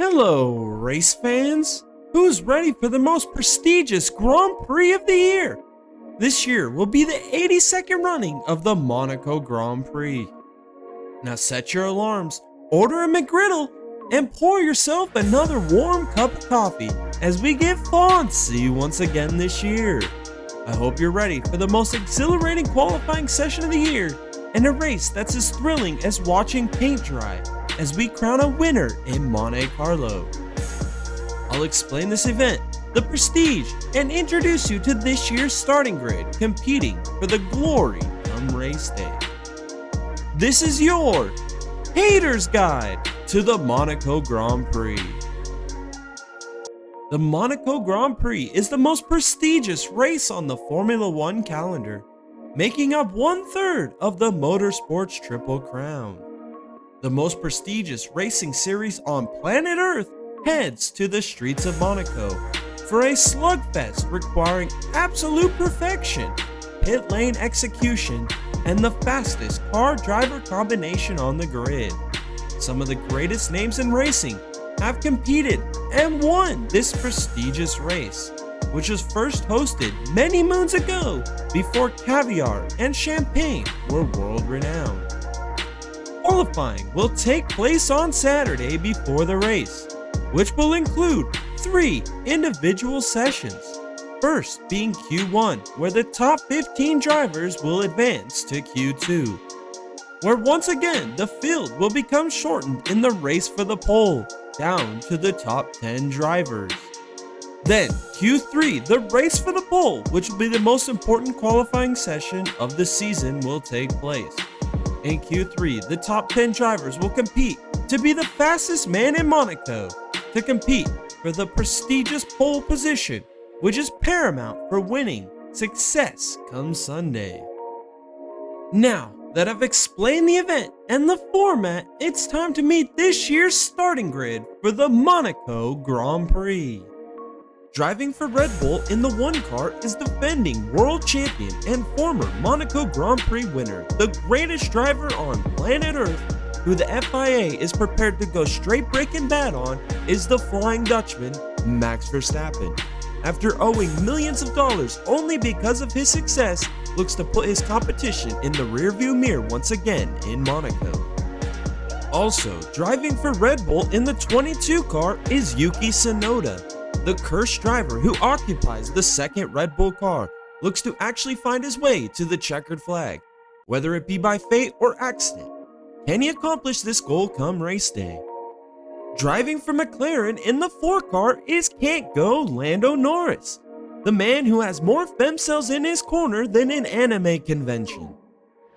Hello, race fans! Who's ready for the most prestigious Grand Prix of the year? This year will be the 82nd running of the Monaco Grand Prix. Now set your alarms, order a McGriddle, and pour yourself another warm cup of coffee as we get fancy once again this year. I hope you're ready for the most exhilarating qualifying session of the year and a race that's as thrilling as watching paint dry as we crown a winner in Monte Carlo. I'll explain this event, the prestige, and introduce you to this year's starting grid competing for the glory come race day. This is your Hater's Guide to the Monaco Grand Prix. The Monaco Grand Prix is the most prestigious race on the Formula One calendar, making up 1/3 of the motorsport's Triple Crown. The most prestigious racing series on planet Earth heads to the streets of Monaco for a slugfest requiring absolute perfection, pit lane execution, and the fastest car-driver combination on the grid. Some of the greatest names in racing have competed and won this prestigious race, which was first hosted many moons ago before caviar and champagne were world-renowned. Qualifying will take place on Saturday before the race, which will include 3 individual sessions. First being Q1, where the top 15 drivers will advance to Q2, where once again the field will become shortened in the race for the pole, down to the top 10 drivers. Then Q3, the race for the pole, which will be the most important qualifying session of the season, will take place. In Q3, the top 10 drivers will compete to be the fastest man in Monaco, to compete for the prestigious pole position, which is paramount for winning success come Sunday. Now that I've explained the event and the format, it's time to meet this year's starting grid for the Monaco Grand Prix. Driving for Red Bull in the 1 car is defending world champion and former Monaco Grand Prix winner, the greatest driver on planet Earth, who the FIA is prepared to go straight breaking bad on, is the Flying Dutchman, Max Verstappen. After owing millions of dollars only because of his success, looks to put his competition in the rearview mirror once again in Monaco. Also, driving for Red Bull in the 22 car is Yuki Tsunoda. The cursed driver who occupies the second Red Bull car looks to actually find his way to the checkered flag, whether it be by fate or accident. Can he accomplish this goal come race day? Driving for McLaren in the 4 car is Can't Go Lando Norris, the man who has more femcells in his corner than an anime convention.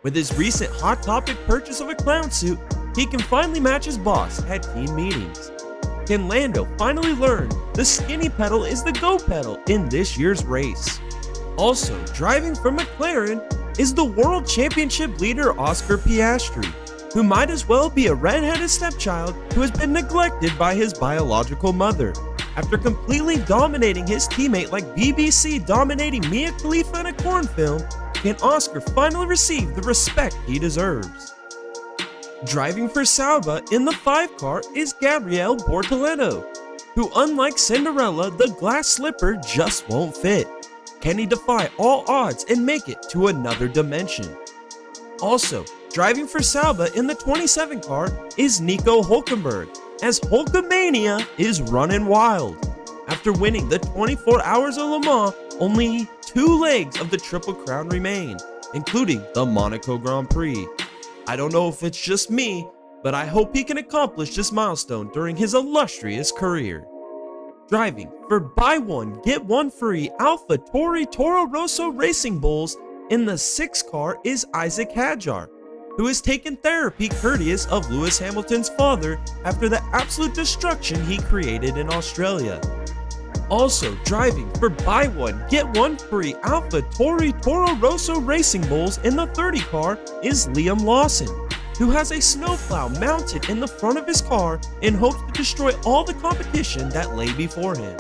With his recent Hot Topic purchase of a clown suit, he can finally match his boss at team meetings. Can Lando finally learn the skinny pedal is the go pedal in this year's race? Also, driving for McLaren is the World Championship leader Oscar Piastri, who might as well be a red-headed stepchild who has been neglected by his biological mother. After completely dominating his teammate like BBC dominating Mia Khalifa in a corn film, can Oscar finally receive the respect he deserves? Driving for Sauber in the 5 car is Gabriele Bortoleto, who unlike Cinderella, the glass slipper just won't fit. Can he defy all odds and make it to another dimension? Also, driving for Sauber in the 27 car is Nico Hülkenberg, as Hulkamania is running wild. After winning the 24 Hours of Le Mans, only 2 legs of the Triple Crown remain, including the Monaco Grand Prix. I don't know if it's just me, but I hope he can accomplish this milestone during his illustrious career. Driving for buy one, get one free AlphaTauri Toro Rosso Racing Bulls in the 6 car is Isaac Hadjar, who has taken therapy courteous of Lewis Hamilton's father after the absolute destruction he created in Australia. Also driving for buy one, get one free AlphaTauri Toro Rosso Racing Bulls in the 30 car is Liam Lawson, who has a snowplow mounted in the front of his car in hopes to destroy all the competition that lay before him.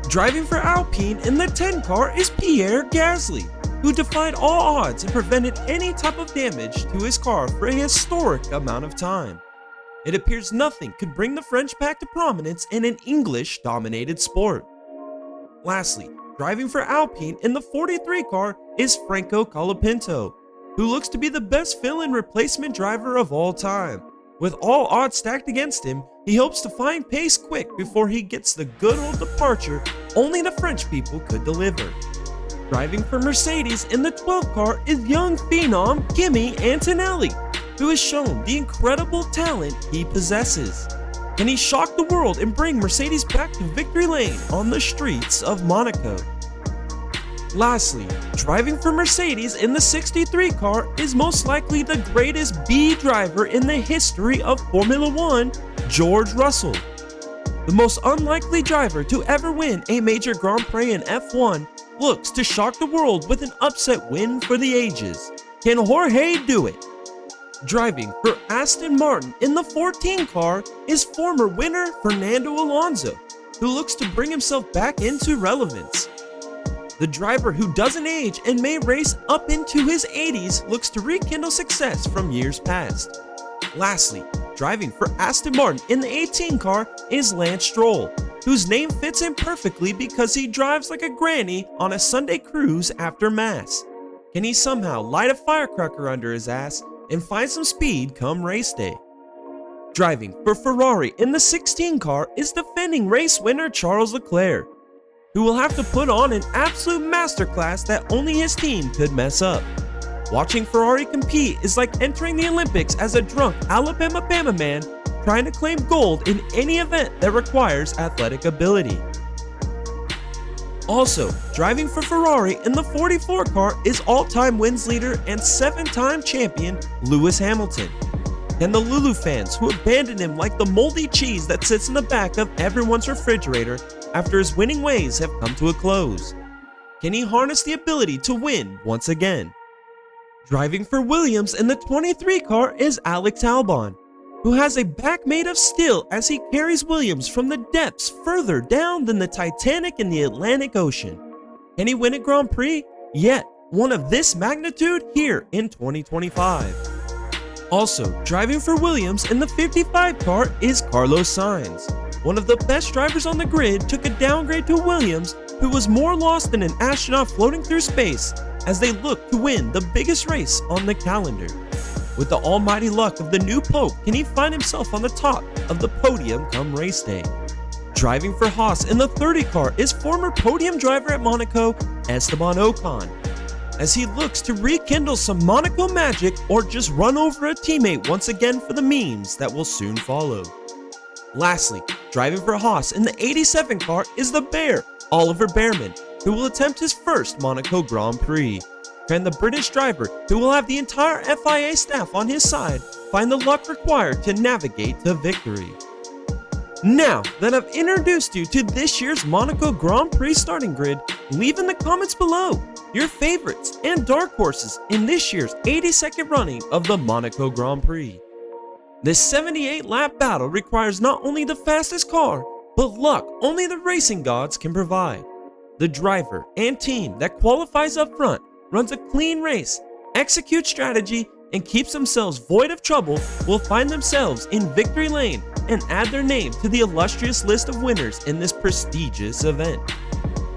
Driving for Alpine in the 10 car is Pierre Gasly, who defied all odds and prevented any type of damage to his car for a historic amount of time. It appears nothing could bring the French back to prominence in an English-dominated sport. Lastly, driving for Alpine in the 43 car is Franco Colapinto, who looks to be the best fill-in replacement driver of all time. With all odds stacked against him, he hopes to find pace quick before he gets the good old departure only the French people could deliver. Driving for Mercedes in the 12 car is young phenom Kimi Antonelli, who has shown the incredible talent he possesses. Can he shock the world and bring Mercedes back to victory lane on the streets of Monaco? Lastly, driving for Mercedes in the 63 car is most likely the greatest B driver in the history of Formula 1, George Russell. The most unlikely driver to ever win a major Grand Prix in F1 looks to shock the world with an upset win for the ages. Can Jorge do it? Driving for Aston Martin in the 14 car is former winner Fernando Alonso, who looks to bring himself back into relevance. The driver who doesn't age and may race up into his 80s looks to rekindle success from years past. Lastly, driving for Aston Martin in the 18 car is Lance Stroll, whose name fits in perfectly because he drives like a granny on a Sunday cruise after Mass. Can he somehow light a firecracker under his ass and find some speed come race day? Driving for Ferrari in the 16 car is defending race winner Charles Leclerc, who will have to put on an absolute masterclass that only his team could mess up. Watching Ferrari compete is like entering the Olympics as a drunk Alabama Bama man trying to claim gold in any event that requires athletic ability. Also, driving for Ferrari in the 44 car is all-time wins leader and 7-time champion Lewis Hamilton. Can the Lulu fans who abandoned him like the moldy cheese that sits in the back of everyone's refrigerator after his winning ways have come to a close? Can he harness the ability to win once again? Driving for Williams in the 23 car is Alex Albon, who has a back made of steel as he carries Williams from the depths further down than the Titanic in the Atlantic Ocean. Can he win a Grand Prix? Yet, one of this magnitude here in 2025. Also, driving for Williams in the 55 car is Carlos Sainz. One of the best drivers on the grid took a downgrade to Williams, who was more lost than an astronaut floating through space as they look to win the biggest race on the calendar. With the almighty luck of the new Pope, can he find himself on the top of the podium come race day? Driving for Haas in the 30 car is former podium driver at Monaco, Esteban Ocon, as he looks to rekindle some Monaco magic or just run over a teammate once again for the memes that will soon follow. Lastly, driving for Haas in the 87 car is the Bear, Oliver Bearman, who will attempt his first Monaco Grand Prix. Can the British driver, who will have the entire FIA staff on his side, find the luck required to navigate to victory? Now that I've introduced you to this year's Monaco Grand Prix starting grid, leave in the comments below your favorites and dark horses in this year's 82nd running of the Monaco Grand Prix. This 78-lap battle requires not only the fastest car, but luck only the racing gods can provide. The driver and team that qualifies up front runs a clean race, executes strategy, and keeps themselves void of trouble will find themselves in victory lane and add their name to the illustrious list of winners in this prestigious event.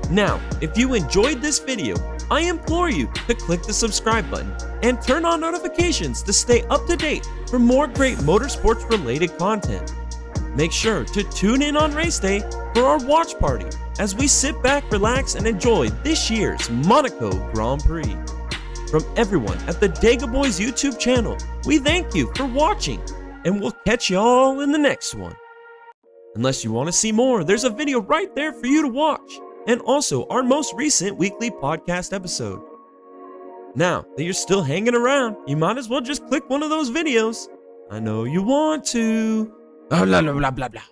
Now, if you enjoyed this video, I implore you to click the subscribe button and turn on notifications to stay up to date for more great motorsports related content. Make sure to tune in on race day for our watch party as we sit back, relax, and enjoy this year's Monaco Grand Prix. From everyone at the Dega Boys YouTube channel, we thank you for watching, and we'll catch y'all in the next one. Unless you want to see more, there's a video right there for you to watch, and also our most recent weekly podcast episode. Now that you're still hanging around, you might as well just click one of those videos. I know you want to. Blah, blah, blah, blah, blah.